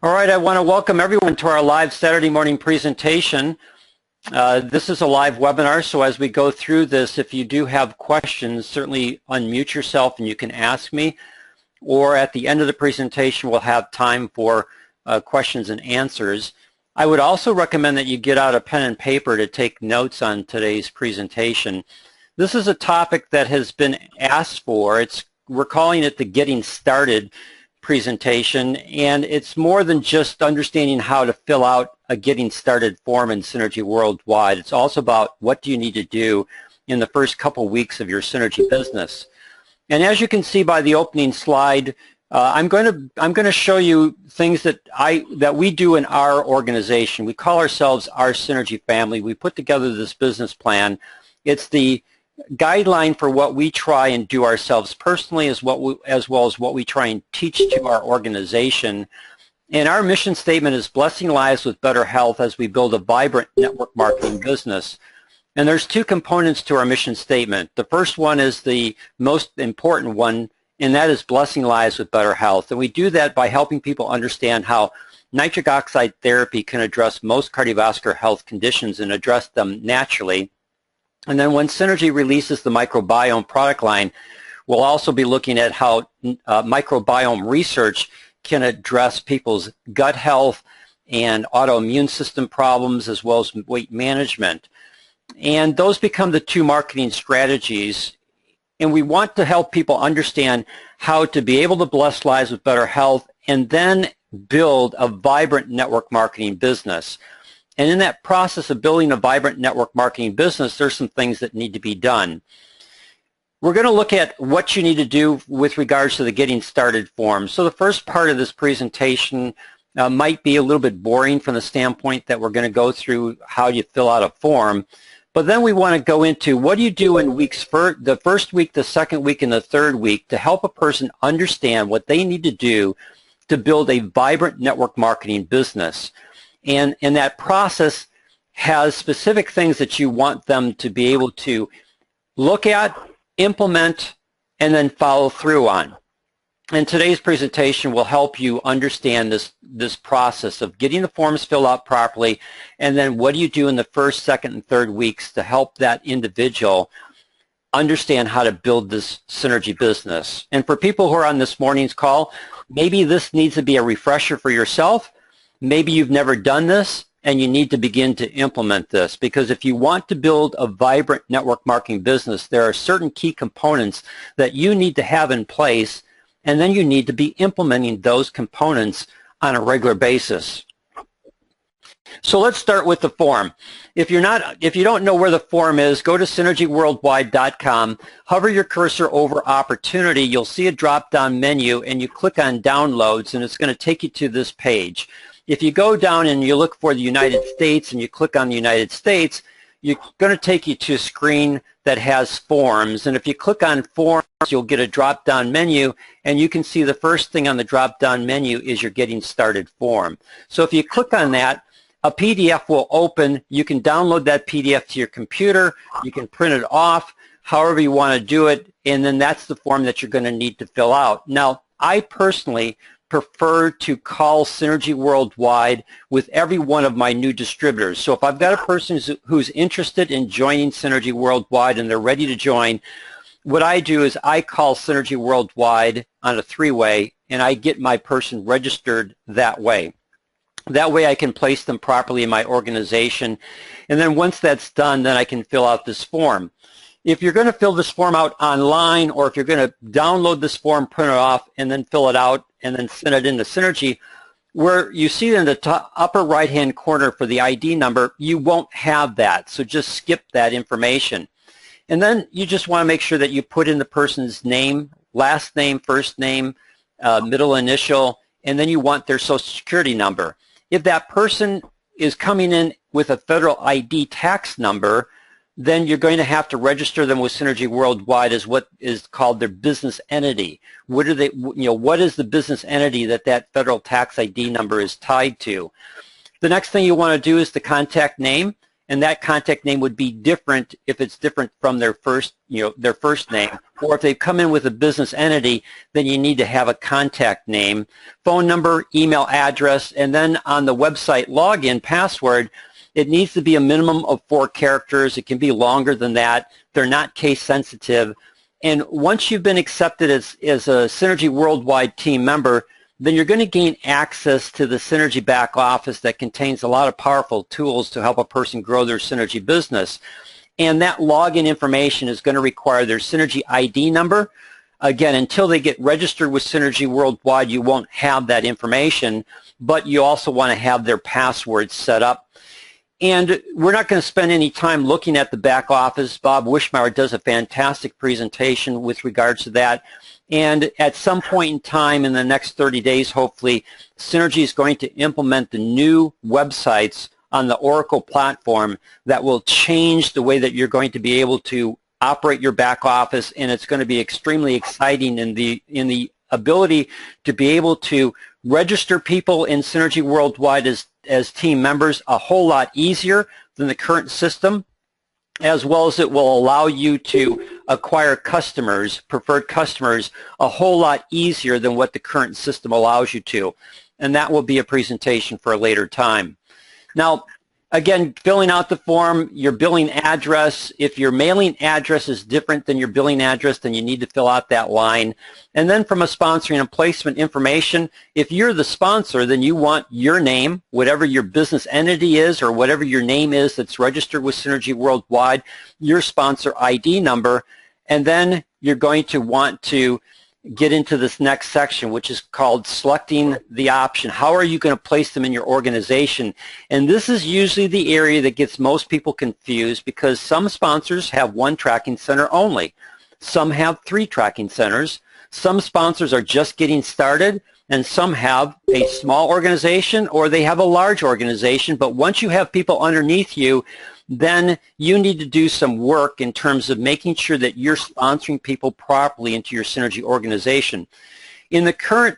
All right, I want to welcome everyone to our live Saturday morning presentation. This is a live webinar, so as we go through this, if you do have questions, certainly unmute yourself and you can ask me. Or at the end of the presentation, we'll have time for questions and answers. I would also recommend that you get out a pen and paper to take notes on today's presentation. This is a topic that has been asked for. We're calling it the Getting Started presentation, and it's more than just understanding how to fill out a Getting Started form in Synergy Worldwide. It's also about what do you need to do in the first couple weeks of your Synergy business. And as you can see by the opening slide, I'm going to show you things that we do in our organization. We call ourselves our Synergy family. We put together this business plan. It's the guideline for what we try and do ourselves personally, as well as what we try and teach to our organization. And our mission statement is blessing lives with better health as we build a vibrant network marketing business. And there's two components to our mission statement. The first one is the most important one, and that is blessing lives with better health. And we do that by helping people understand how nitric oxide therapy can address most cardiovascular health conditions and address them naturally. And then when Synergy releases the microbiome product line, we'll also be looking at how microbiome research can address people's gut health and autoimmune system problems, as well as weight management. And those become the two marketing strategies. And we want to help people understand how to be able to bless lives with better health and then build a vibrant network marketing business. And in that process of building a vibrant network marketing business, there's some things that need to be done. We're going to look at what you need to do with regards to the Getting Started form. So the first part of this presentation might be a little bit boring from the standpoint that we're going to go through how you fill out a form. But then we want to go into what do you do in the first week, the second week, and the third week to help a person understand what they need to do to build a vibrant network marketing business. And that process has specific things that you want them to be able to look at, implement, and then follow through on. And today's presentation will help you understand this process of getting the forms filled out properly, and then what do you do in the first, second, and third weeks to help that individual understand how to build this Synergy business. And for people who are on this morning's call, maybe this needs to be a refresher for yourself. Maybe you've never done this and you need to begin to implement this, because if you want to build a vibrant network marketing business, there are certain key components that you need to have in place, and then you need to be implementing those components on a regular basis. So let's start with the form. If you don't know where the form is, go to synergyworldwide.com, hover your cursor over Opportunity, you'll see a drop-down menu, and you click on Downloads, and it's going to take you to this page. If you go down and you look for the United States and you click on the United States, you're going to take you to a screen that has forms. And if you click on Forms, you'll get a drop-down menu, and you can see the first thing on the drop-down menu is your Getting Started form. So if you click on that, a PDF will open. You can download that PDF to your computer. You can print it off, however you want to do it, and then that's the form that you're going to need to fill out. Now, I personally prefer to call Synergy Worldwide with every one of my new distributors. So if I've got a person who's interested in joining Synergy Worldwide and they're ready to join, what I do is I call Synergy Worldwide on a three-way, and I get my person registered that way. That way I can place them properly in my organization, and then once that's done, then I can fill out this form. If you're going to fill this form out online, or if you're going to download this form, print it off, and then fill it out, and then send it into Synergy, where you see in the top, upper right-hand corner for the ID number, you won't have that, so just skip that information. And then you just want to make sure that you put in the person's name, last name, first name, middle initial, and then you want their Social Security number. If that person is coming in with a federal ID tax number, then you're going to have to register them with Synergy Worldwide as what is called their business entity. What are they, what is the business entity that federal tax ID number is tied to? The next thing you want to do is the contact name, and that contact name would be different if it's different from their first, their first name. Or if they come in with a business entity, then you need to have a contact name, phone number, email address, and then on the website login password, it needs to be a minimum of 4 characters. It can be longer than that. They're not case sensitive. And once you've been accepted as a Synergy Worldwide team member, then you're going to gain access to the Synergy back office that contains a lot of powerful tools to help a person grow their Synergy business. And that login information is going to require their Synergy ID number. Again, until they get registered with Synergy Worldwide, you won't have that information, but you also want to have their password set up. And we're not going to spend any time looking at the back office. Bob Wishmeyer does a fantastic presentation with regards to that. And at some point in time in the next 30 days, hopefully, Synergy is going to implement the new websites on the Oracle platform that will change the way that you're going to be able to operate your back office, and it's going to be extremely exciting in the ability to be able to register people in Synergy Worldwide as team members a whole lot easier than the current system, as well as it will allow you to acquire customers, preferred customers, a whole lot easier than what the current system allows you to. And that will be a presentation for a later time. Now, again, filling out the form, your billing address. If your mailing address is different than your billing address, then you need to fill out that line. And then from a sponsoring and placement information, if you're the sponsor, then you want your name, whatever your business entity is or whatever your name is that's registered with Synergy Worldwide, your sponsor ID number, and then you're going to want to get into this next section, which is called selecting the option. How are you going to place them in your organization? And this is usually the area that gets most people confused, because some sponsors have 1 tracking center only. Some have 3 tracking centers. Some sponsors are just getting started, and some have a small organization or they have a large organization. But once you have people underneath you, then you need to do some work in terms of making sure that you're sponsoring people properly into your Synergy organization. In the current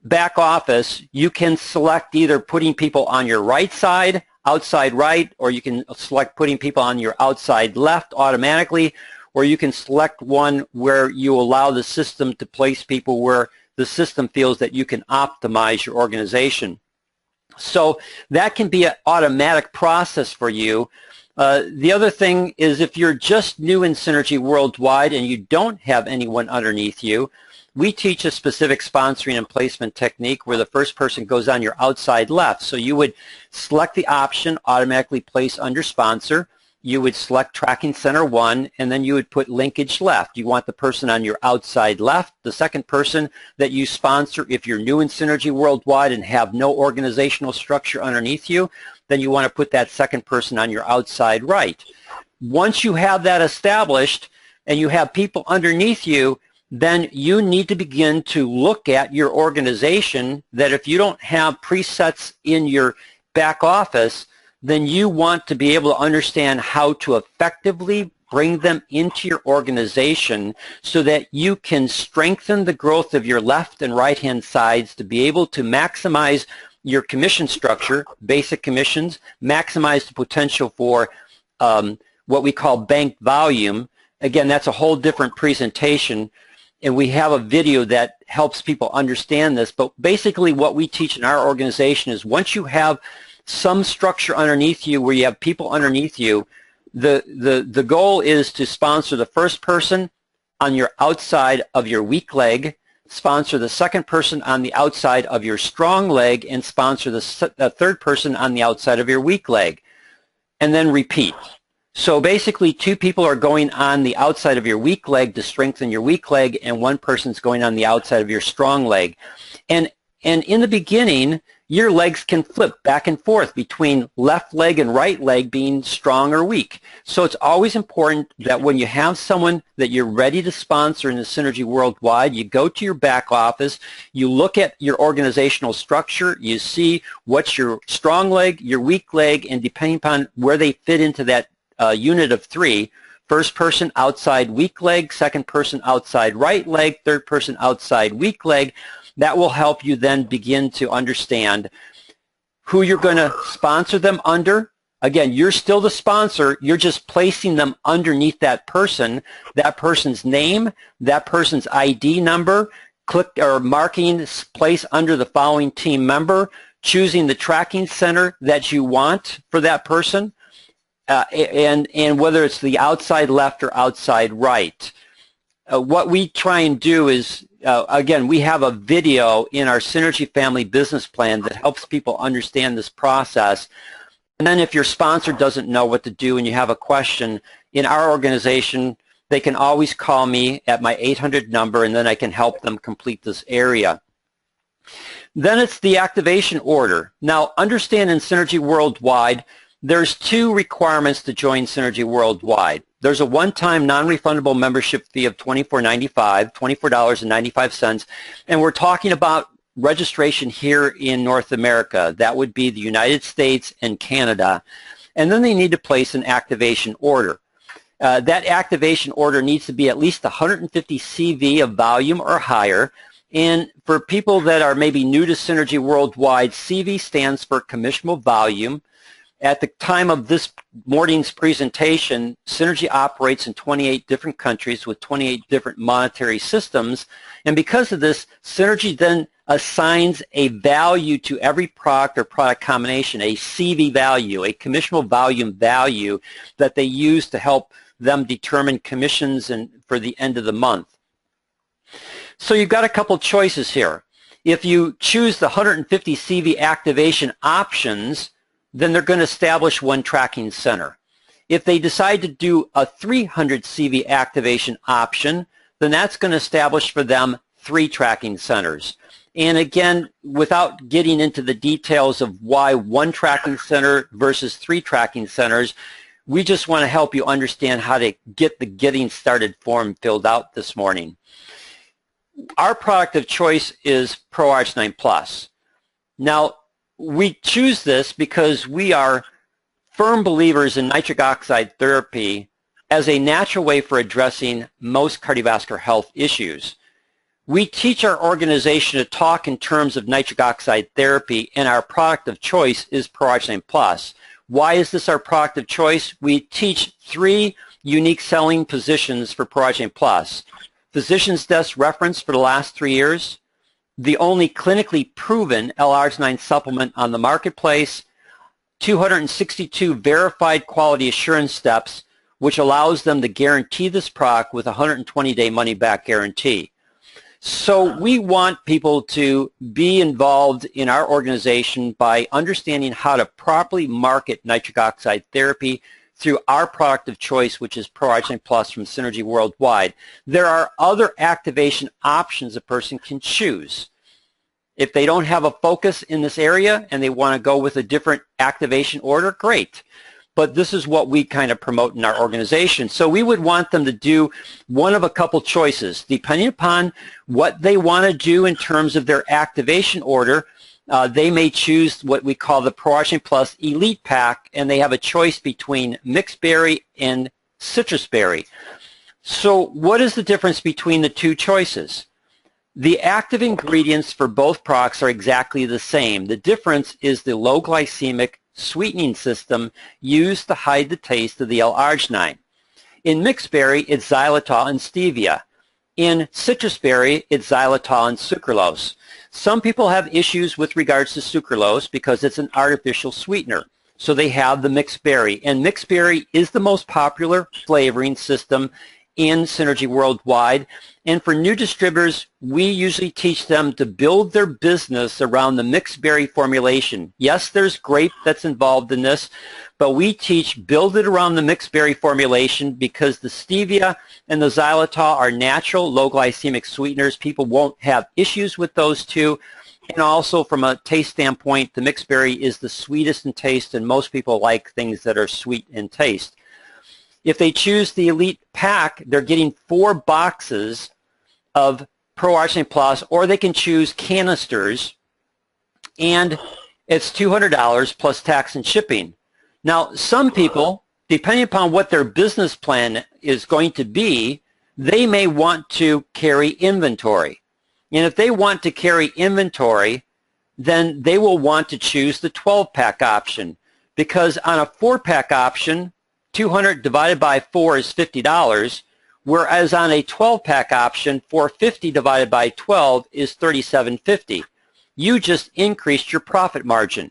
back office, you can select either putting people on your right side, outside right, or you can select putting people on your outside left automatically, or you can select one where you allow the system to place people where the system feels that you can optimize your organization. So that can be an automatic process for you. The other thing is, if you're just new in Synergy Worldwide and you don't have anyone underneath you, we teach a specific sponsoring and placement technique where the first person goes on your outside left. So you would select the option, automatically place under sponsor. You would select tracking center 1, and then you would put linkage left. You want the person on your outside left. The second person that you sponsor, if you're new in Synergy Worldwide and have no organizational structure underneath you, then you want to put that second person on your outside right. Once you have that established and you have people underneath you, then you need to begin to look at your organization, that if you don't have presets in your back office, then you want to be able to understand how to effectively bring them into your organization so that you can strengthen the growth of your left and right hand sides to be able to maximize your commission structure, basic commissions, maximize the potential for what we call bank volume. Again, that's a whole different presentation, and we have a video that helps people understand this. But basically what we teach in our organization is, once you have some structure underneath you where you have people underneath you, the goal is to sponsor the first person on your outside of your weak leg, sponsor the second person on the outside of your strong leg, and sponsor the third person on the outside of your weak leg, and then repeat. So basically 2 people are going on the outside of your weak leg to strengthen your weak leg, and 1 person's going on the outside of your strong leg. And in the beginning, your legs can flip back and forth between left leg and right leg being strong or weak. So it's always important that when you have someone that you're ready to sponsor in the Synergy Worldwide, you go to your back office, you look at your organizational structure, you see what's your strong leg, your weak leg, and depending upon where they fit into that unit of 3, first person outside weak leg, second person outside right leg, third person outside weak leg. That will help you then begin to understand who you're going to sponsor them under, Again, you're still the sponsor. You're just placing them underneath that person's name, that person's ID number, click or marking place under the following team member, choosing the tracking center that you want for that person, and whether it's the outside left or outside right. What we try and do is, again, we have a video in our Synergy Family Business Plan that helps people understand this process. And then if your sponsor doesn't know what to do and you have a question, in our organization, they can always call me at my 800 number, and then I can help them complete this area. Then it's the activation order. Now, understand in Synergy Worldwide, there's two requirements to join Synergy Worldwide. There's a one-time non-refundable membership fee of $24.95, $24.95, and we're talking about registration here in North America. That would be the United States and Canada. And then they need to place an activation order. That activation order needs to be at least 150 CV of volume or higher. And for people that are maybe new to Synergy Worldwide, CV stands for commissionable volume. At the time of this morning's presentation, Synergy operates in 28 different countries with 28 different monetary systems. And because of this, Synergy then assigns a value to every product or product combination, a CV value, a commissionable volume value that they use to help them determine commissions and for the end of the month. So you've got a couple choices here. If you choose the 150 CV activation options, then they're going to establish one tracking center. If they decide to do a 300 CV activation option, then that's going to establish for them 3 tracking centers. And again, without getting into the details of why 1 tracking center versus 3 tracking centers, we just want to help you understand how to get the getting started form filled out this morning. Our product of choice is ProArch9 Plus. Now, we choose this because we are firm believers in nitric oxide therapy as a natural way for addressing most cardiovascular health issues. We teach our organization to talk in terms of nitric oxide therapy, and our product of choice is ProArch9 Plus. Why is this our product of choice? We teach 3 unique selling positions for ProArch9 Plus. Physician's desk reference for the last 3 years, the only clinically proven L-arginine supplement on the marketplace, 262 verified quality assurance steps, which allows them to guarantee this product with a 120-day money-back guarantee. So we want people to be involved in our organization by understanding how to properly market nitric oxide therapy through our product of choice, which is ProArch9 Plus from Synergy Worldwide. There are other activation options a person can choose. If they don't have a focus in this area and they want to go with a different activation order, great. But this is what we kind of promote in our organization. So we would want them to do one of a couple choices. Depending upon what they want to do in terms of their activation order, they may choose what we call the ProArch9 Plus Elite Pack, and they have a choice between mixed berry and citrus berry. So what is the difference between the two choices? The active ingredients for both products are exactly the same. The difference is the low glycemic sweetening system used to hide the taste of the L-arginine. In mixed berry, it's xylitol and stevia. In citrus berry, it's xylitol and sucralose. Some people have issues with regards to sucralose because it's an artificial sweetener. So they have the mixed berry. And mixed berry is the most popular flavoring system in Synergy Worldwide. And for new distributors, we usually teach them to build their business around the mixed berry formulation. Yes, there's grape that's involved in this, but we teach build it around the mixed berry formulation because the stevia and the xylitol are natural low glycemic sweeteners. People won't have issues with those two. And also from a taste standpoint, the mixed berry is the sweetest in taste, and most people like things that are sweet in taste. If they choose the Elite Pack, they're getting 4 boxes of ProArch9 Plus, or they can choose canisters, and it's $200 plus tax and shipping. Now, some people, depending upon what their business plan is going to be, they may want to carry inventory. And if they want to carry inventory, then they will want to choose the 12-pack option, because on a 4-pack option, 200 divided by 4 is $50, whereas on a 12-pack option, 450 divided by 12 is $37.50. You just increased your profit margin.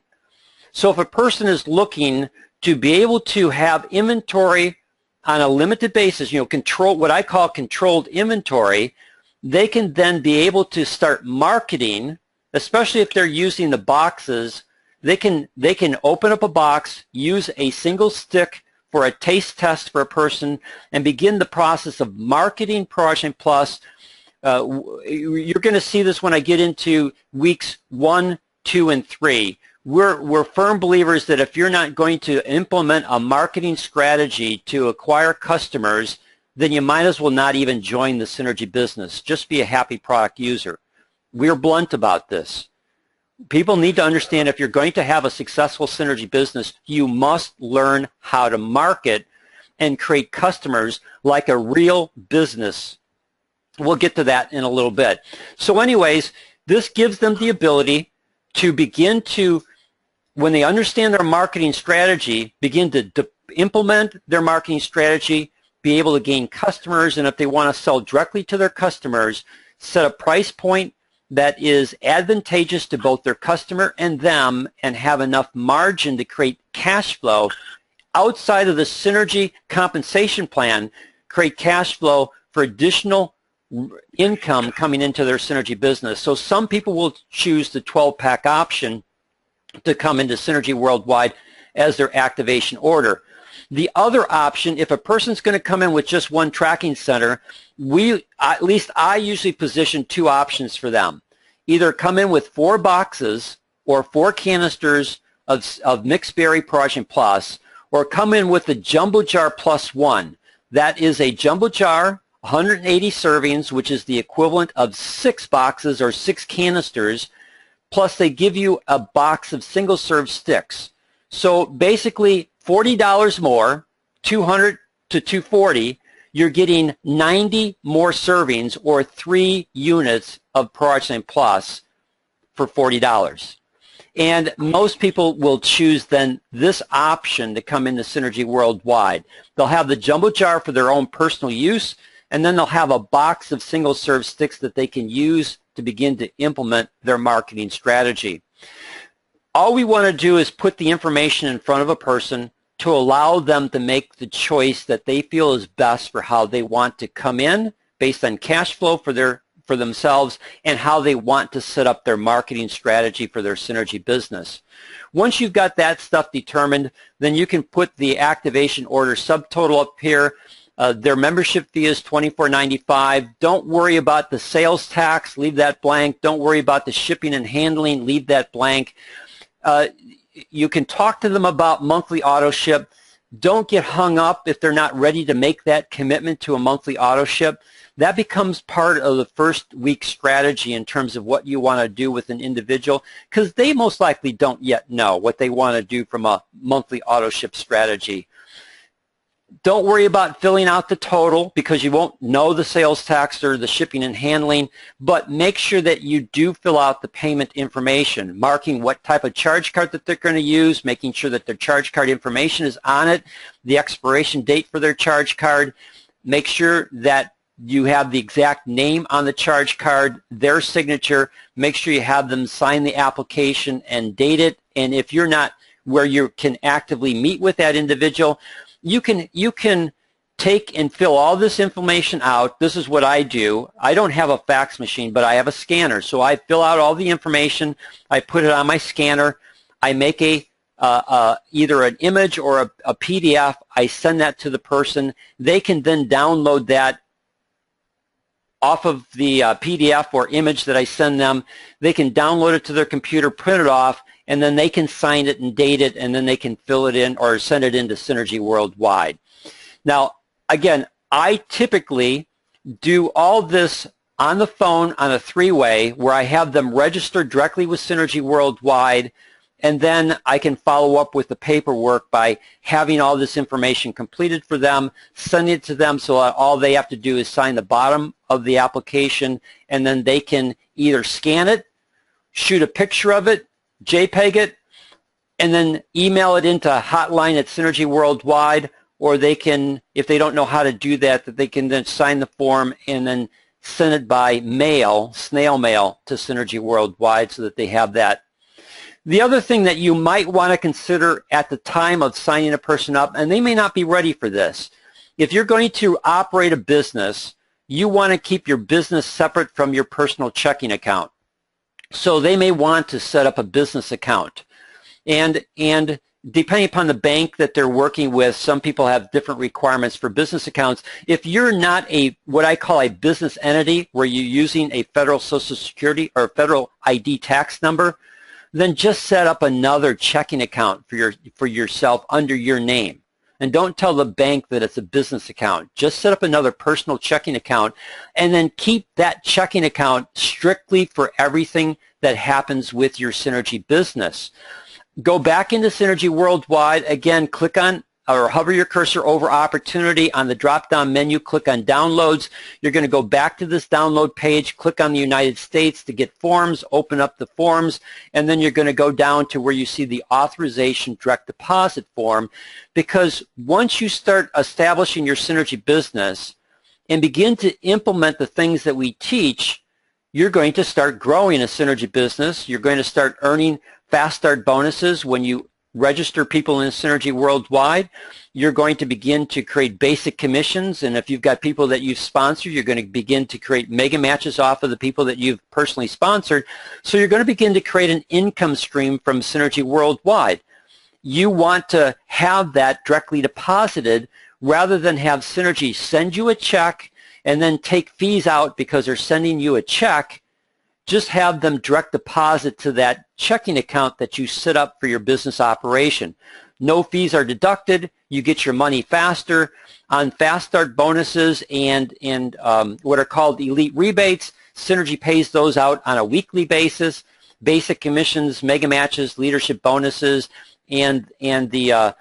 So if a person is looking to be able to have inventory on a limited basis, control, what I call controlled inventory, they can then be able to start marketing, especially if they're using the boxes. They can open up a box, use a single stick for a taste test for a person, and begin the process of marketing ProAutoship Plus. You're going to see this when I get into weeks 1, 2, and 3. We're firm believers that if you're not going to implement a marketing strategy to acquire customers, then you might as well not even join the Synergy business. Just be a happy product user. We're blunt about this. People need to understand if you're going to have a successful Synergy business, you must learn how to market and create customers like a real business. We'll get to that in a little bit. So anyways, this gives them the ability to begin to, when they understand their marketing strategy, begin to implement their marketing strategy, be able to gain customers, and if they want to sell directly to their customers, set a price point that is advantageous to both their customer and them, and have enough margin to create cash flow outside of the Synergy compensation plan, create cash flow for additional income coming into their Synergy business. So some people will choose the 12-pack option to come into Synergy Worldwide as their activation order. The other option, if a person's going to come in with just one tracking center, at least I usually position 2 options for them. Either come in with 4 boxes or 4 canisters of mixed berry ProAutoship Plus, or come in with the Jumbo Jar Plus 1. That is a Jumbo Jar, 180 servings, which is the equivalent of 6 boxes or 6 canisters, plus they give you a box of single-serve sticks. So basically $40 more, 200 to 240, you're getting 90 more servings or 3 units of ProAutoship Plus for $40. And most people will choose then this option to come into Synergy Worldwide. They'll have the Jumbo Jar for their own personal use, and then they'll have a box of single-serve sticks that they can use to begin to implement their marketing strategy. All we want to do is put the information in front of a person to allow them to make the choice that they feel is best for how they want to come in based on cash flow for themselves and how they want to set up their marketing strategy for their Synergy business. Once you've got that stuff determined, then you can put the activation order subtotal up here. Their membership fee is $24.95. Don't worry about the sales tax. Leave that blank. Don't worry about the shipping and handling. Leave that blank. You can talk to them about monthly auto ship. Don't get hung up if they're not ready to make that commitment to a monthly auto ship. That becomes part of the first week strategy in terms of what you want to do with an individual, because they most likely don't yet know what they want to do from a monthly auto ship strategy. Don't worry about filling out the total because you won't know the sales tax or the shipping and handling, but make sure that you do fill out the payment information, marking what type of charge card that they're going to use, making sure that their charge card information is on it, the expiration date for their charge card. Make sure that you have the exact name on the charge card, their signature. Make sure you have them sign the application and date it. And if you're not where you can actively meet with that individual, you can take and fill all this information out. This is what I do. I don't have a fax machine, but I have a scanner. So I fill out all the information. I put it on my scanner. I make either an image or a PDF. I send that to the person. They can then download that off of the PDF or image that I send them. They can download it to their computer, print it off, and then they can sign it and date it, and then they can fill it in or send it into Synergy Worldwide. Now, again, I typically do all this on the phone on a 3-way where I have them registered directly with Synergy Worldwide, and then I can follow up with the paperwork by having all this information completed for them, sending it to them so that all they have to do is sign the bottom of the application, and then they can either scan it, shoot a picture of it, JPEG it, and then email it into hotline at Synergy Worldwide, or they can, if they don't know how to do that, that they can then sign the form and then send it by mail, snail mail, to Synergy Worldwide so that they have that. The other thing that you might want to consider at the time of signing a person up, and they may not be ready for this, if you're going to operate a business, you want to keep your business separate from your personal checking account. So they may want to set up a business account. And depending upon the bank that they're working with, some people have different requirements for business accounts. If you're not what I call a business entity, where you're using a federal Social Security or federal ID tax number, then just set up another checking account for yourself under your name. And don't tell the bank that it's a business account. Just set up another personal checking account, and then keep that checking account strictly for everything that happens with your Synergy business. Go back into Synergy Worldwide. Again, click on or hover your cursor over Opportunity. On the drop-down menu, click on Downloads. You're going to go back to this download page, click on the United States to get forms, open up the forms, and then you're going to go down to where you see the Authorization Direct Deposit form, because once you start establishing your Synergy business and begin to implement the things that we teach, you're going to start growing a Synergy business. You're going to start earning Fast Start bonuses when you register people in Synergy Worldwide. You're going to begin to create basic commissions, and if you've got people that you've sponsored, you're going to begin to create mega matches off of the people that you've personally sponsored. So you're going to begin to create an income stream from Synergy Worldwide. You want to have that directly deposited rather than have Synergy send you a check and then take fees out because they're sending you a check. Just have them direct deposit to that checking account that you set up for your business operation. No fees are deducted. You get your money faster. On Fast Start bonuses and what are called elite rebates, Synergy pays those out on a weekly basis. Basic commissions, mega matches, leadership bonuses, and the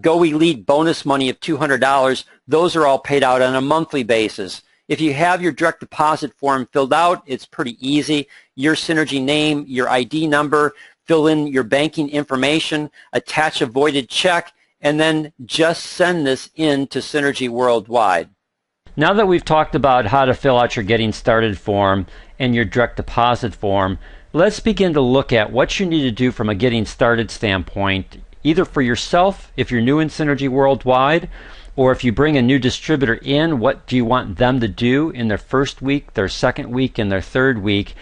Go Elite bonus money of $200, those are all paid out on a monthly basis. If you have your direct deposit form filled out, it's pretty easy. Your Synergy name, your ID number, fill in your banking information, attach a voided check, and then just send this in to Synergy Worldwide. Now that we've talked about how to fill out your Getting Started form and your direct deposit form, let's begin to look at what you need to do from a Getting Started standpoint, either for yourself if you're new in Synergy Worldwide, or if you bring a new distributor in, what do you want them to do in their first week, their second week, and their third week,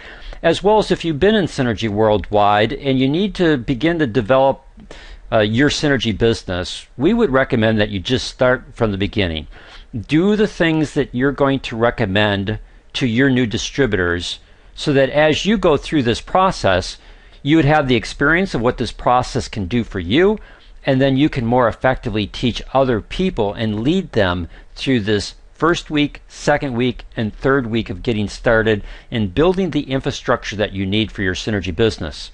as well as if you've been in Synergy Worldwide and you need to begin to develop your Synergy business. We would recommend that you just start from the beginning. Do the things that you're going to recommend to your new distributors so that as you go through this process, you would have the experience of what this process can do for you, and then you can more effectively teach other people and lead them through this first week, second week, and third week of getting started and building the infrastructure that you need for your Synergy business.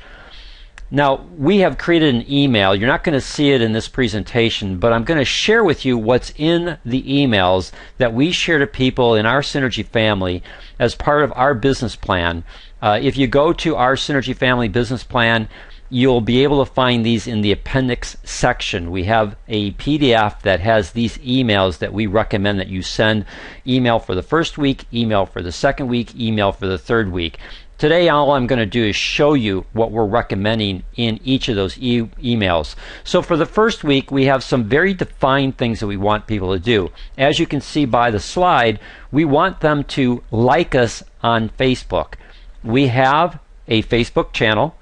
Now, we have created an email. You're not going to see it in this presentation, but I'm going to share with you what's in the emails that we share to people in our Synergy family as part of our business plan. If you go to our Synergy family business plan, you'll be able to find these in the appendix section. We have a PDF that has these emails that we recommend that you send. Email for the first week, email for the second week, email for the third week. Today all I'm going to do is show you what we're recommending in each of those emails. So for the first week, we have some very defined things that we want people to do. As you can see by the slide, we want them to like us on Facebook. We have a Facebook channel.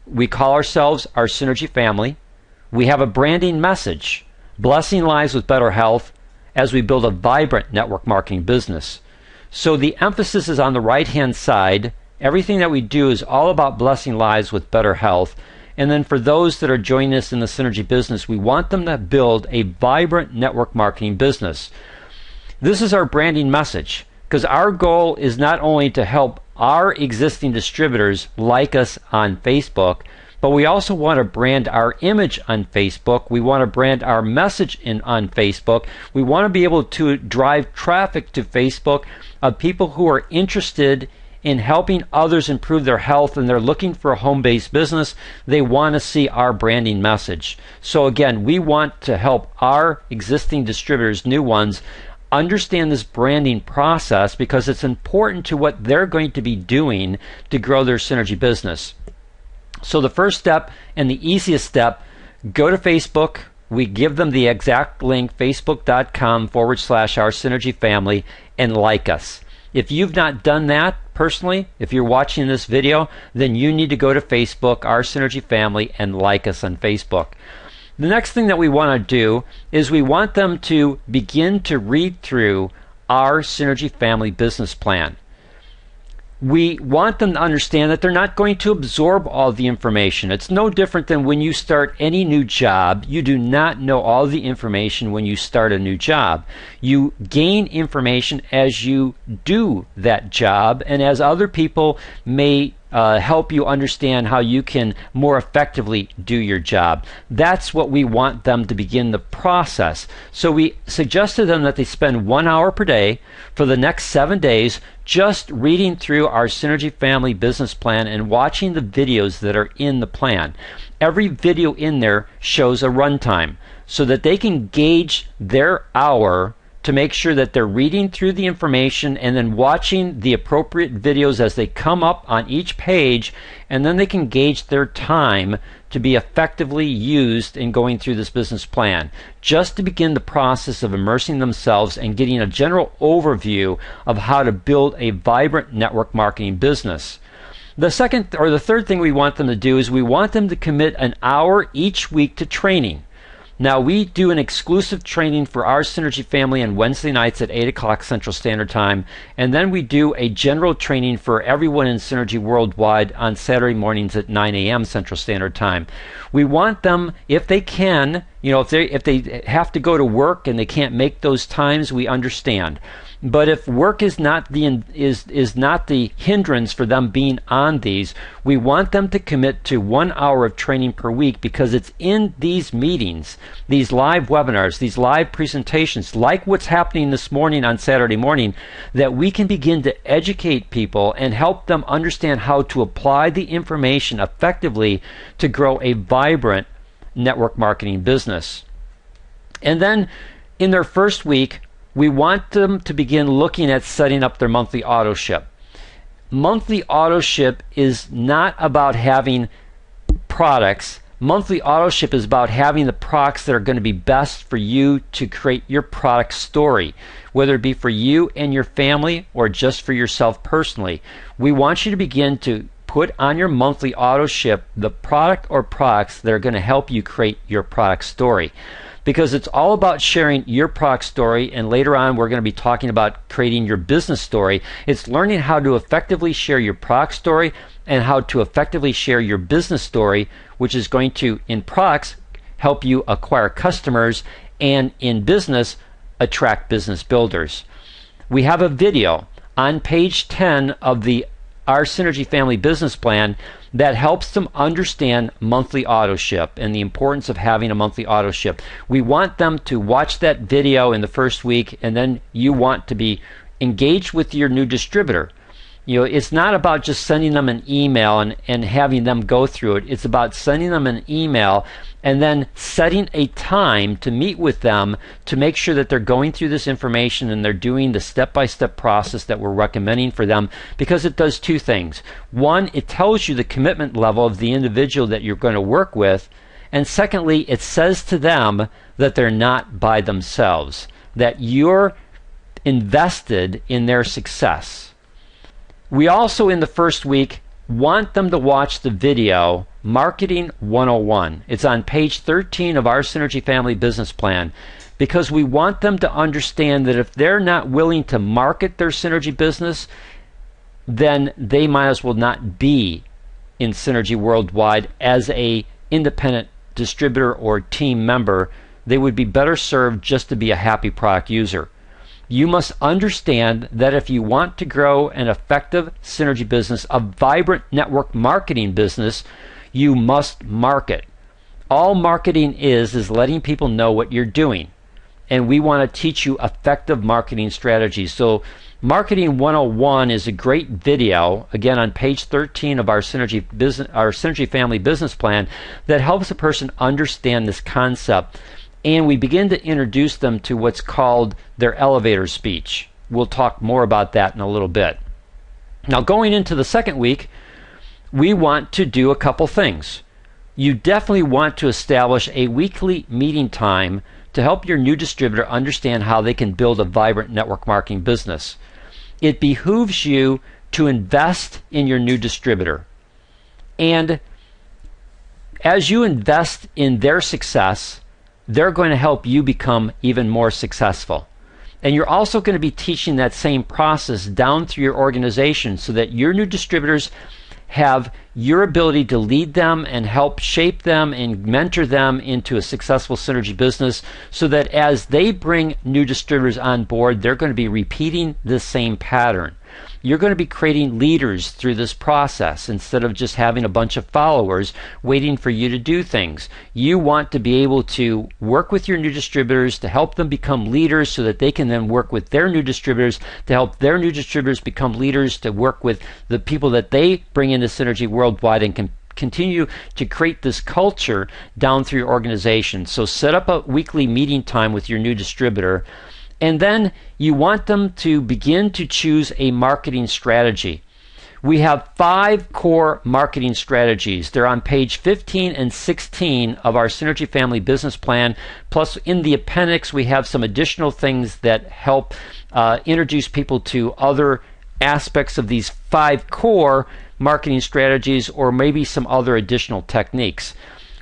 We call ourselves our Synergy family. We have a branding message, blessing lives with better health as we build a vibrant network marketing business. So the emphasis is on the right-hand side. Everything that we do is all about blessing lives with better health. And then for those that are joining us in the Synergy business, we want them to build a vibrant network marketing business. This is our branding message, because our goal is not only to help our existing distributors like us on Facebook, but we also want to brand our image on Facebook. We want to brand our message on Facebook. We want to be able to drive traffic to Facebook of people who are interested in helping others improve their health and they're looking for a home-based business, they want to see our branding message. So again, we want to help our existing distributors, new ones, understand this branding process because it's important to what they're going to be doing to grow their Synergy business. So the first step and the easiest step, go to Facebook. We give them the exact link, facebook.com/Our Synergy Family, and like us. If you've not done that personally, if you're watching this video, then you need to go to Facebook, Our Synergy Family, and like us on Facebook. The next thing that we want to do is we want them to begin to read through our Synergy Family business plan. We want them to understand that they're not going to absorb all the information. It's no different than when you start any new job. You do not know all the information when you start a new job. You gain information as you do that job and as other people may help you understand how you can more effectively do your job. That's what we want them to begin the process. So we suggest to them that they spend 1 hour per day for the next 7 days just reading through our Synergy Family business plan and watching the videos that are in the plan. Every video in there shows a runtime so that they can gauge their hour to make sure that they're reading through the information and then watching the appropriate videos as they come up on each page, and then they can gauge their time to be effectively used in going through this business plan, just to begin the process of immersing themselves and getting a general overview of how to build a vibrant network marketing business. The second or the third thing we want them to do is we want them to commit an hour each week to training. Now, we do an exclusive training for our Synergy Family on Wednesday nights at 8 o'clock Central Standard Time, and then we do a general training for everyone in Synergy worldwide on Saturday mornings at 9 a.m. Central Standard Time. We want them, if they can, if they have to go to work and they can't make those times, we understand. But if work is not the hindrance for them being on these, we want them to commit to 1 hour of training per week, because it's in these meetings, these live webinars, these live presentations, like what's happening this morning on Saturday morning, that we can begin to educate people and help them understand how to apply the information effectively to grow a vibrant network marketing business. And then in their first week, we want them to begin looking at setting up their monthly auto ship. Monthly auto ship is not about having products. Monthly auto ship is about having the products that are going to be best for you to create your product story, whether it be for you and your family or just for yourself personally. We want you to begin to put on your monthly auto ship the product or products that are going to help you create your product story. Because it's all about sharing your product story, and later on we're going to be talking about creating your business story. It's learning how to effectively share your product story and how to effectively share your business story, which is going to, in products, help you acquire customers, and in business, attract business builders. We have a video on page 10 of Our Synergy Family business plan that helps them understand monthly auto ship and the importance of having a monthly auto ship. We want them to watch that video in the first week, and then you want to be engaged with your new distributor. It's not about just sending them an email and having them go through it. It's about sending them an email and then setting a time to meet with them to make sure that they're going through this information and they're doing the step-by-step process that we're recommending for them, because it does two things. One, it tells you the commitment level of the individual that you're going to work with, and secondly, it says to them that they're not by themselves, that you're invested in their success. We also, in the first week, want them to watch the video Marketing 101. It's on page 13 of Our Synergy Family business plan, because we want them to understand that if they're not willing to market their Synergy business, then they might as well not be in Synergy worldwide as a independent distributor or team member. They would be better served just to be a happy product user. You must understand that if you want to grow an effective Synergy business, a vibrant network marketing business, you must market. All marketing is letting people know what you're doing. And we want to teach you effective marketing strategies. So Marketing 101 is a great video, again on page 13 of our Synergy Family Business Plan, that helps a person understand this concept. And we begin to introduce them to what's called their elevator speech. We'll talk more about that in a little bit. Now, going into the second week, we want to do a couple things. You definitely want to establish a weekly meeting time to help your new distributor understand how they can build a vibrant network marketing business. It behooves you to invest in your new distributor. And as you invest in their success, they're going to help you become even more successful. And you're also going to be teaching that same process down through your organization so that your new distributors have your ability to lead them and help shape them and mentor them into a successful synergy business, so that as they bring new distributors on board, they're going to be repeating the same pattern. You're going to be creating leaders through this process instead of just having a bunch of followers waiting for you to do things. You want to be able to work with your new distributors to help them become leaders so that they can then work with their new distributors to help their new distributors become leaders to work with the people that they bring into Synergy worldwide, and can continue to create this culture down through your organization. So set up a weekly meeting time with your new distributor. And then you want them to begin to choose a marketing strategy. We have 5 core marketing strategies. They're on page 15 and 16 of our Synergy Family Business Plan. Plus, in the appendix, we have some additional things that help introduce people to other aspects of these 5 core marketing strategies, or maybe some other additional techniques.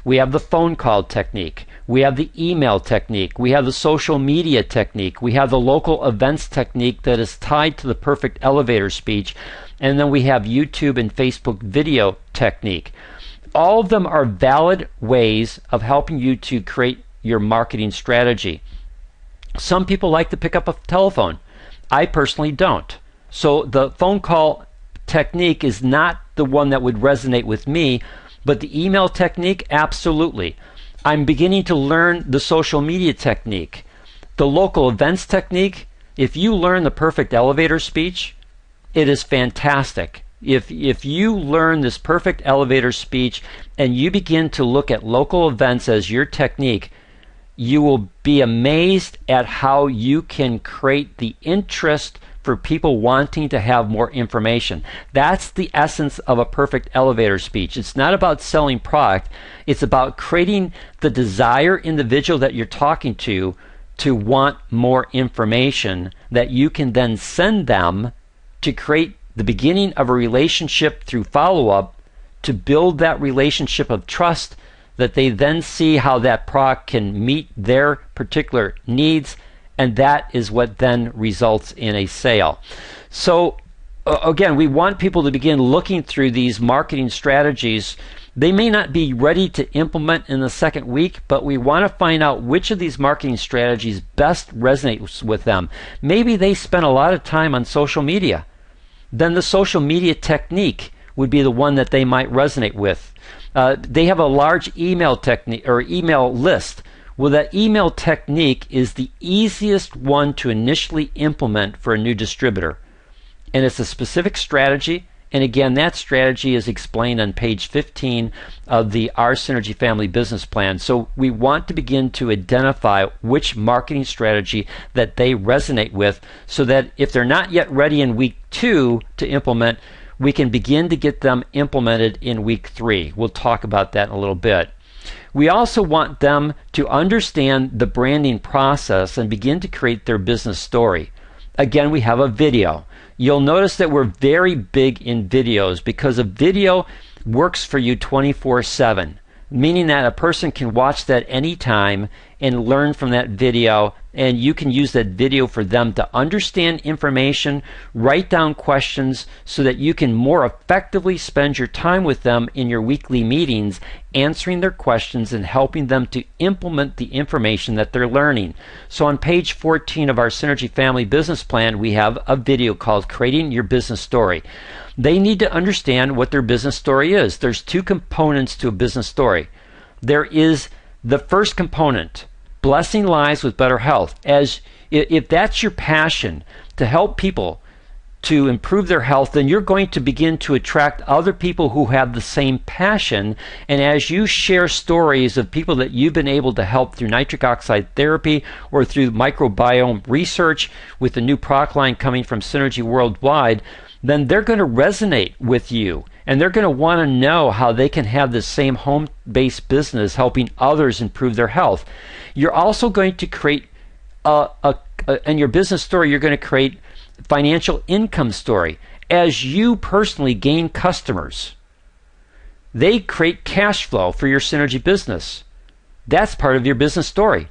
We have the phone call technique. We have the email technique. We have the social media technique. We have the local events technique that is tied to the perfect elevator speech. And then we have YouTube and Facebook video technique. All of them are valid ways of helping you to create your marketing strategy. Some people like to pick up a telephone. I personally don't. So the phone call technique is not the one that would resonate with me, but the email technique, absolutely. I'm beginning to learn the social media technique. The local events technique, if you learn the perfect elevator speech, it is fantastic. If you learn this perfect elevator speech and you begin to look at local events as your technique, you will be amazed at how you can create the interest for people wanting to have more information. That's the essence of a perfect elevator speech. It's not about selling product. It's about creating the desire individual that you're talking to want more information that you can then send them to create the beginning of a relationship through follow-up, to build that relationship of trust, that they then see how that product can meet their particular needs, and that is what then results in a sale. So again, we want people to begin looking through these marketing strategies. They may not be ready to implement in the second week, but we want to find out which of these marketing strategies best resonates with them. Maybe they spend a lot of time on social media. Then the social media technique would be the one that they might resonate with. They have a large email technique or email list. Well, that email technique is the easiest one to initially implement for a new distributor. And it's a specific strategy. And again, that strategy is explained on page 15 of the Our Synergy Family Business Plan. So we want to begin to identify which marketing strategy that they resonate with, so that if they're not yet ready in week 2 to implement, we can begin to get them implemented in week 3. We'll talk about that in a little bit. We also want them to understand the branding process and begin to create their business story. Again, we have a video. You'll notice that we're very big in videos because a video works for you 24/7, meaning that a person can watch that anytime and learn from that video, and you can use that video for them to understand information, write down questions, so that you can more effectively spend your time with them in your weekly meetings, answering their questions and helping them to implement the information that they're learning. So on page 14 of our Synergy Family Business Plan, we have a video called Creating Your Business Story. They need to understand what their business story is. There's 2 components to a business story. There is the first component, blessing lives with better health. As if that's your passion, to help people to improve their health, then you're going to begin to attract other people who have the same passion. And as you share stories of people that you've been able to help through nitric oxide therapy or through microbiome research with the new product line coming from Synergy Worldwide, then they're going to resonate with you. And they're going to want to know how they can have the same home-based business helping others improve their health. You're also going to create in your business story, you're going to create financial income story. As you personally gain customers, they create cash flow for your Synergy business. That's part of your business story.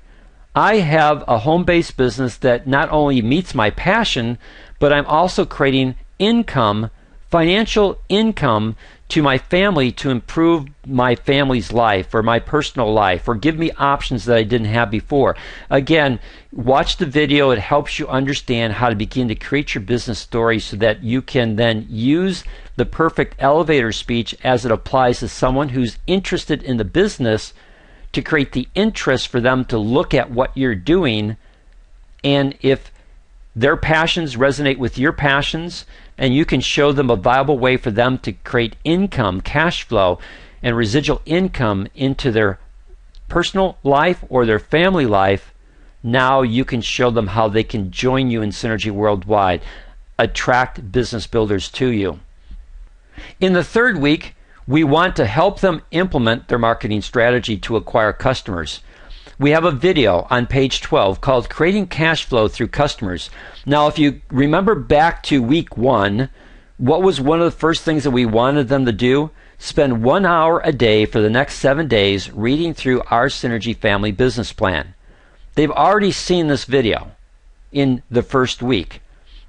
I have a home-based business that not only meets my passion, but I'm also creating income, financial income to my family to improve my family's life or my personal life or give me options that I didn't have before. Again, watch the video. It helps you understand how to begin to create your business story so that you can then use the perfect elevator speech as it applies to someone who's interested in the business to create the interest for them to look at what you're doing. And if their passions resonate with your passions, and you can show them a viable way for them to create income, cash flow, and residual income into their personal life or their family life, now you can show them how they can join you in Synergy Worldwide, attract business builders to you. In the third week, we want to help them implement their marketing strategy to acquire customers. We have a video on page 12 called Creating Cash Flow Through Customers. Now, if you remember back to week 1, what was one of the first things that we wanted them to do? Spend 1 hour a day for the next 7 days reading through our Synergy Family Business Plan. They've already seen this video in the first week.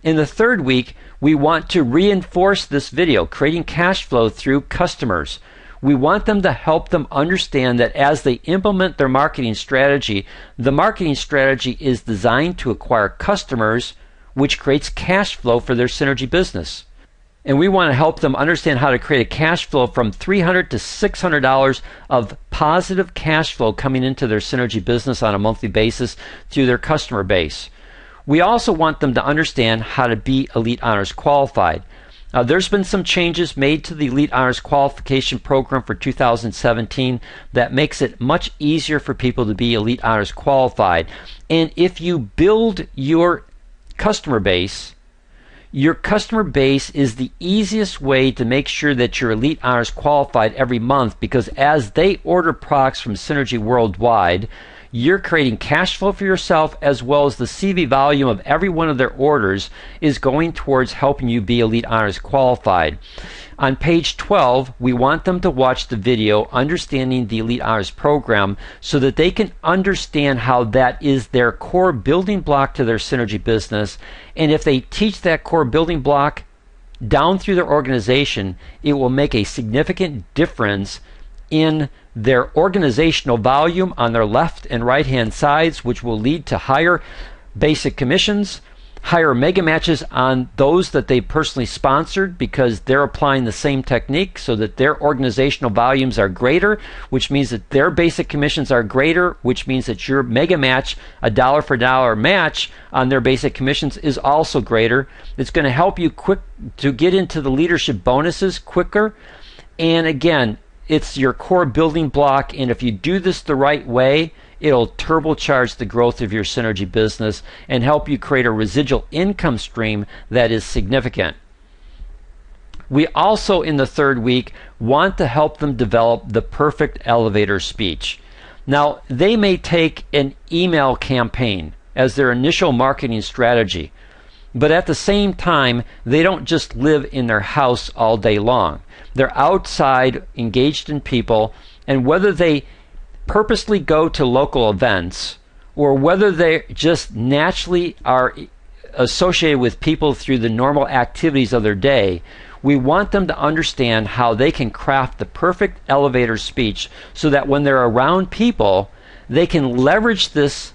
In the third week, we want to reinforce this video, Creating Cash Flow Through Customers. We want them to help them understand that as they implement their marketing strategy, the marketing strategy is designed to acquire customers, which creates cash flow for their Synergy business. And we want to help them understand how to create a cash flow from $300 to $600 of positive cash flow coming into their Synergy business on a monthly basis through their customer base. We also want them to understand how to be Elite Honors qualified. There's been some changes made to the Elite Honors Qualification Program for 2017 that makes it much easier for people to be Elite Honors qualified. And if you build your customer base is the easiest way to make sure that you're Elite Honors qualified every month, because as they order products from Synergy Worldwide, you're creating cash flow for yourself, as well as the CV volume of every one of their orders is going towards helping you be Elite Honors qualified. On page 12, we want them to watch the video Understanding the Elite Honors Program so that they can understand how that is their core building block to their Synergy business. And if they teach that core building block down through their organization, it will make a significant difference in their organizational volume on their left and right hand sides, which will lead to higher basic commissions, higher mega matches on those that they personally sponsored, because they're applying the same technique so that their organizational volumes are greater, which means that their basic commissions are greater, which means that your mega match, a dollar for dollar match on their basic commissions, is also greater. It's going to help you quick to get into the leadership bonuses quicker. And again, it's your core building block, and if you do this the right way, it'll turbocharge the growth of your Synergy business and help you create a residual income stream that is significant. We also, in the third week, want to help them develop the perfect elevator speech. Now, they may take an email campaign as their initial marketing strategy, but at the same time, they don't just live in their house all day long. They're outside, engaged in people, and whether they purposely go to local events or whether they just naturally are associated with people through the normal activities of their day, we want them to understand how they can craft the perfect elevator speech so that when they're around people, they can leverage this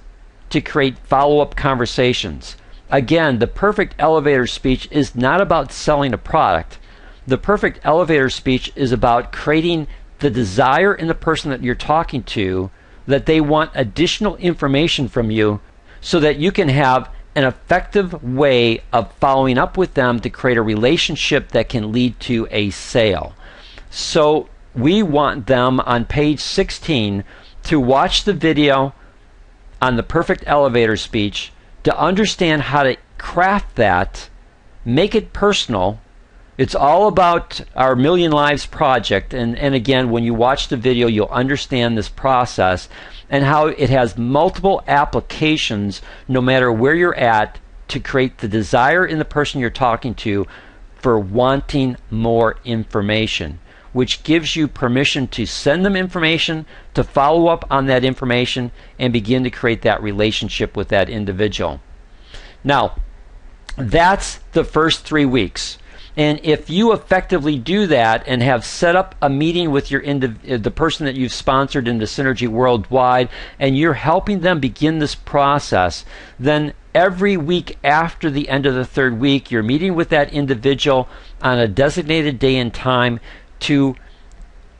to create follow-up conversations. Again, the perfect elevator speech is not about selling a product. The perfect elevator speech is about creating the desire in the person that you're talking to that they want additional information from you so that you can have an effective way of following up with them to create a relationship that can lead to a sale. So we want them on page 16 to watch the video on the perfect elevator speech, to understand how to craft that, make it personal. It's all about our Million Lives project, and again, when you watch the video, you'll understand this process and how it has multiple applications no matter where you're at, to create the desire in the person you're talking to for wanting more information, which gives you permission to send them information, to follow up on that information, and begin to create that relationship with that individual. Now, that's the first 3 weeks. And if you effectively do that and have set up a meeting with the person that you've sponsored into Synergy Worldwide, and you're helping them begin this process, then every week after the end of the 3rd week, you're meeting with that individual on a designated day and time to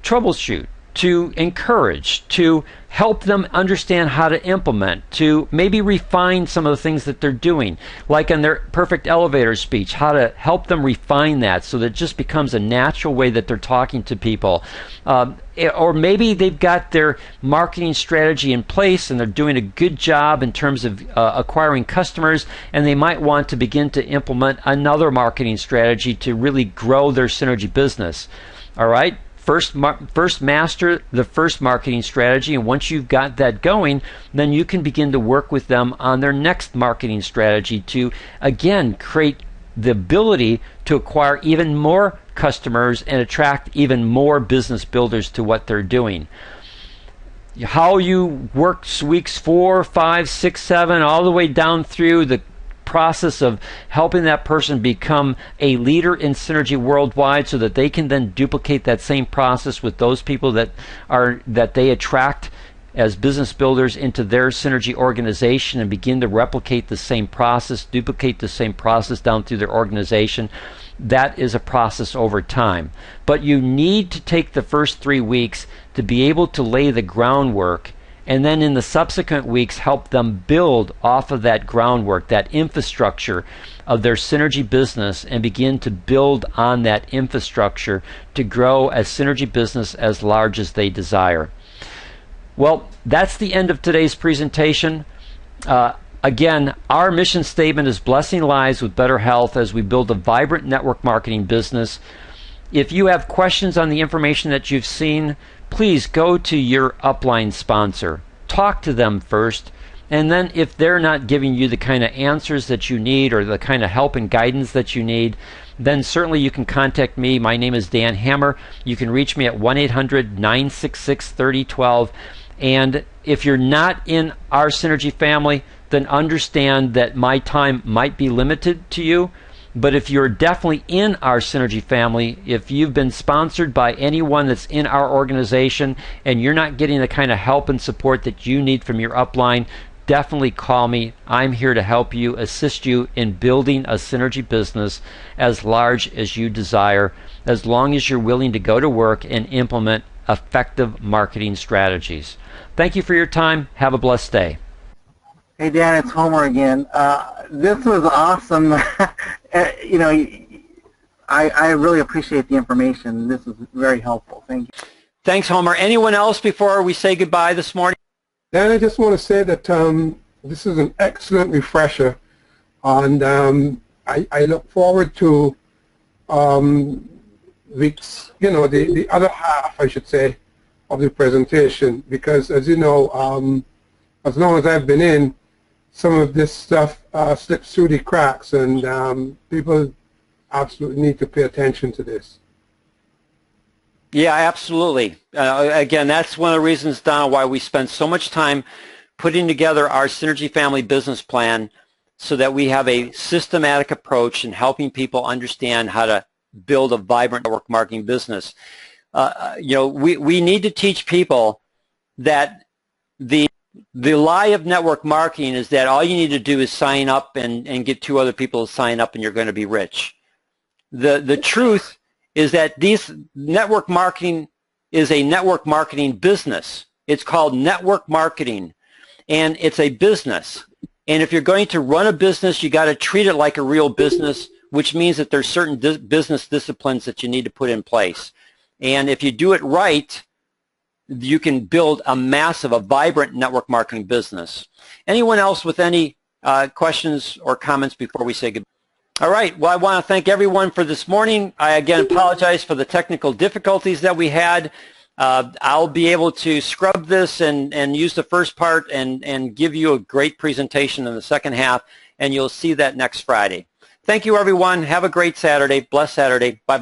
troubleshoot, to encourage, to help them understand how to implement, to maybe refine some of the things that they're doing, like in their perfect elevator speech, how to help them refine that so that it just becomes a natural way that they're talking to people. Or maybe they've got their marketing strategy in place and they're doing a good job in terms of acquiring customers, and they might want to begin to implement another marketing strategy to really grow their Synergy business. All right? First master the first marketing strategy, and once you've got that going, then you can begin to work with them on their next marketing strategy to, again, create the ability to acquire even more customers and attract even more business builders to what they're doing. How you work weeks 4, 5, 6, 7, all the way down through the process of helping that person become a leader in Synergy Worldwide, so that they can then duplicate that same process with those people that they attract as business builders into their Synergy organization, and begin to replicate the same process, duplicate the same process down through their organization. That is a process over time. But you need to take the first 3 weeks to be able to lay the groundwork, and then in the subsequent weeks help them build off of that groundwork, that infrastructure of their Synergy business, and begin to build on that infrastructure to grow a Synergy business as large as they desire. Well, that's the end of today's presentation. Again, our mission statement is blessing lives with better health as we build a vibrant network marketing business. If you have questions on the information that you've seen, please go to your upline sponsor. Talk to them first, and then if they're not giving you the kind of answers that you need or the kind of help and guidance that you need, then certainly you can contact me. My name is Dan Hammer. You can reach me at 1-800-966-3012. And if you're not in our Synergy family, then understand that my time might be limited to you. But if you're definitely in our Synergy family, if you've been sponsored by anyone that's in our organization and you're not getting the kind of help and support that you need from your upline, definitely call me. I'm here to help you, assist you in building a Synergy business as large as you desire, as long as you're willing to go to work and implement effective marketing strategies. Thank you for your time. Have a blessed day. Hey Dan, it's Homer again. This was awesome. You know, I really appreciate the information. This is very helpful. Thank you. Thanks, Homer. Anyone else before we say goodbye this morning? Dan, I just want to say that this is an excellent refresher, and I look forward to the other half, I should say, of the presentation, because as you know, as long as I've been in, some of this stuff slips through the cracks, and people absolutely need to pay attention to this. Yeah, absolutely. Again, that's one of the reasons, Donna, why we spend so much time putting together our Synergy Family Business Plan, so that we have a systematic approach in helping people understand how to build a vibrant network marketing business. We need to teach people that the lie of network marketing is that all you need to do is sign up and get 2 other people to sign up and you're going to be rich. The truth is that network marketing is a network marketing business. It's called network marketing, and it's a business. And if you're going to run a business, you got to treat it like a real business, which means that there's certain business disciplines that you need to put in place. And if you do it right, you can build a massive, a vibrant network marketing business. Anyone else with any questions or comments before we say goodbye? All right. Well, I want to thank everyone for this morning. I again apologize for the technical difficulties that we had. I'll be able to scrub this and use the first part and give you a great presentation in the second half, and you'll see that next Friday. Thank you, everyone. Have a great Saturday. Blessed Saturday. Bye-bye.